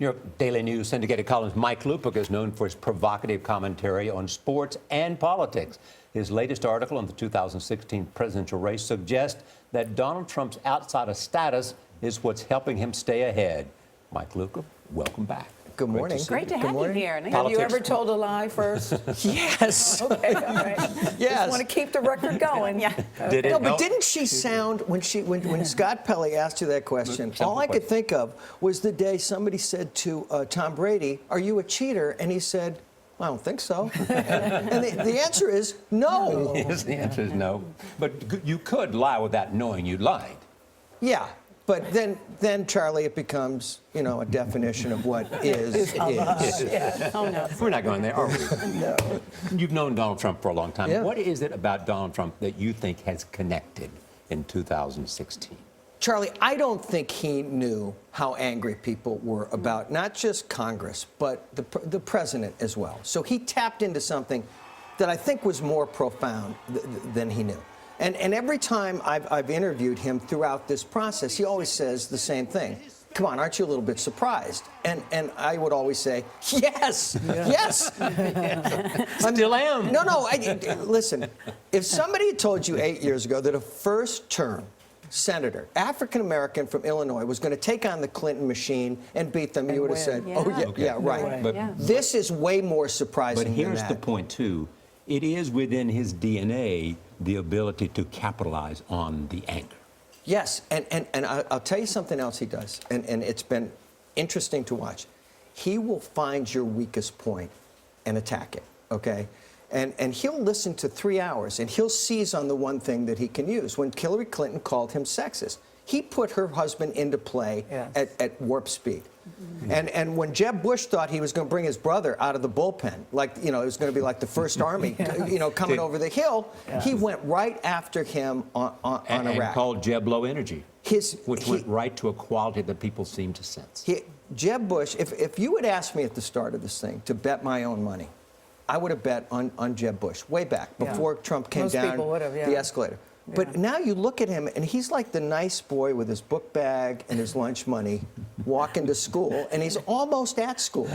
New York Daily News syndicated columnist Mike Lupica is known for his provocative commentary on sports and politics. His latest article on the 2016 presidential race suggests that Donald Trump's outsider status is what's helping him stay ahead. Mike Lupica, welcome back. Good morning. Great to have you here. Have you ever told a lie first? Yes. Okay, all right. Yes. Just want to keep the record going. Yeah. Did it No, but help? didn't she sound, when Scott Pelley asked you that question, all I could think of was the day somebody said to Tom Brady, "Are you a cheater?" And he said, "I don't think so." And the answer is no. Yes, the answer is no. But you could lie without knowing you lied. Yeah. But then, Charlie, it becomes, a definition of what is. Yeah. Oh, no. We're not going there, are we? No. You've known Donald Trump for a long time. Yeah. What is it about Donald Trump that you think has connected in 2016? Charlie, I don't think he knew how angry people were about not just Congress, but the president as well. So he tapped into something that I think was more profound than he knew. And every time I've interviewed him throughout this process, he always says the same thing. Come on, aren't you a little bit surprised? And I would always say, yes, yes. Still am. No, listen, if somebody had told you 8 years ago that a first-term senator, African-American from Illinois, was going to take on the Clinton machine and beat them, you would have said, Yeah. oh, yeah, Okay. yeah, right. way. But, Yeah. This is way more surprising but here's than the that. point, too. It is within his DNA the ability to capitalize on the anger. Yes, and I'll tell you something else he does, and it's been interesting to watch. He will find your weakest point and attack it, okay? And he'll listen to 3 hours, and he'll seize on the one thing that he can use. When Hillary Clinton called him sexist, he put her husband into play at warp speed. Mm-hmm. And when Jeb Bush thought he was going to bring his brother out of the bullpen, like, it was going to be like the First Army, coming over the hill, he went right after him on Iraq. And called Jeb low energy, which went right to a quality that people seem to sense. Jeb Bush, if you had asked me at the start of this thing to bet my own money, I would have bet on Jeb Bush way back before Trump came down the escalator. But now you look at him, and he's like the nice boy with his book bag and his lunch money walking to school, and he's almost at school.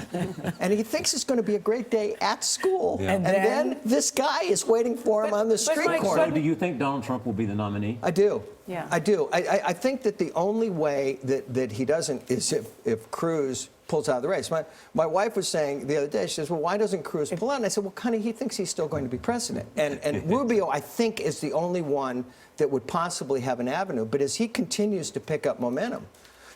And he thinks it's going to be a great day at school. Yeah. And then this guy is waiting for him on the street corner. So do you think Donald Trump will be the nominee? I do. Yeah. I do. I think that the only way that he doesn't is if Cruz pulls out of the race. My wife was saying the other day, she says, well, why doesn't Cruz pull out? And I said, well, Connie, he thinks he's still going to be president. And Rubio, I think, is the only one that would possibly have an avenue. But as he continues to pick up momentum,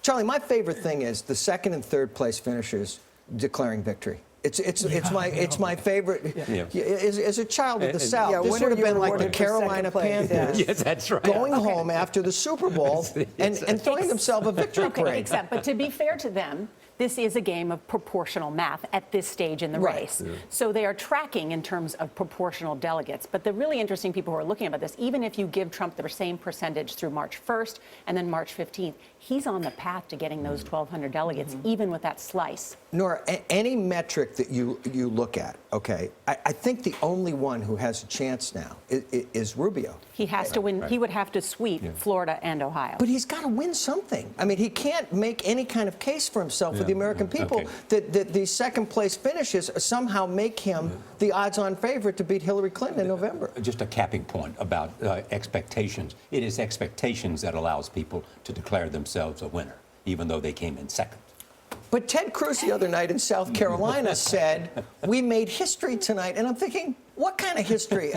Charlie, my favorite thing is the second and third place finishers declaring victory. It's my favorite. Yeah. As a child of the South, this would have been like the Carolina Panthers. Yes, that's right. Going home after the Super Bowl and throwing themselves a victory parade. But to be fair to them, this is a game of proportional math at this stage in the race. Yeah. So they are tracking in terms of proportional delegates. But the really interesting people who are looking at this, even if you give Trump the same percentage through March 1st and then March 15th, he's on the path to getting those 1,200 delegates, even with that slice. Nora, any metric that you look at, okay, I think the only one who has a chance now is Rubio. He has to win. Right. He would have to sweep Florida and Ohio. But he's got to win something. I mean, he can't make any kind of case for himself with the American people that the second place finishes somehow make him the odds-on favorite to beat Hillary Clinton in November. Just a capping point about expectations. It is expectations that allows people to declare themselves a winner, even though they came in second. But Ted Cruz the other night in South Carolina said, we made history tonight. And I'm thinking, what kind of history?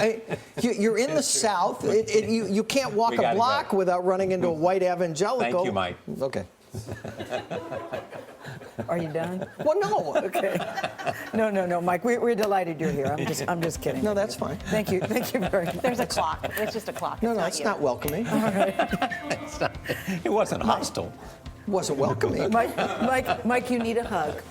You're in the South. You can't walk a block without running into a white evangelical. Thank you, Mike. Okay. Are you done? Well, no. Okay. No, Mike. We're delighted you're here. I'm just kidding. No, that's fine. Thank you very much. There's a clock. It's just a clock. No, it's not welcoming. All right. It wasn't hostile. It wasn't welcoming. Mike, you need a hug.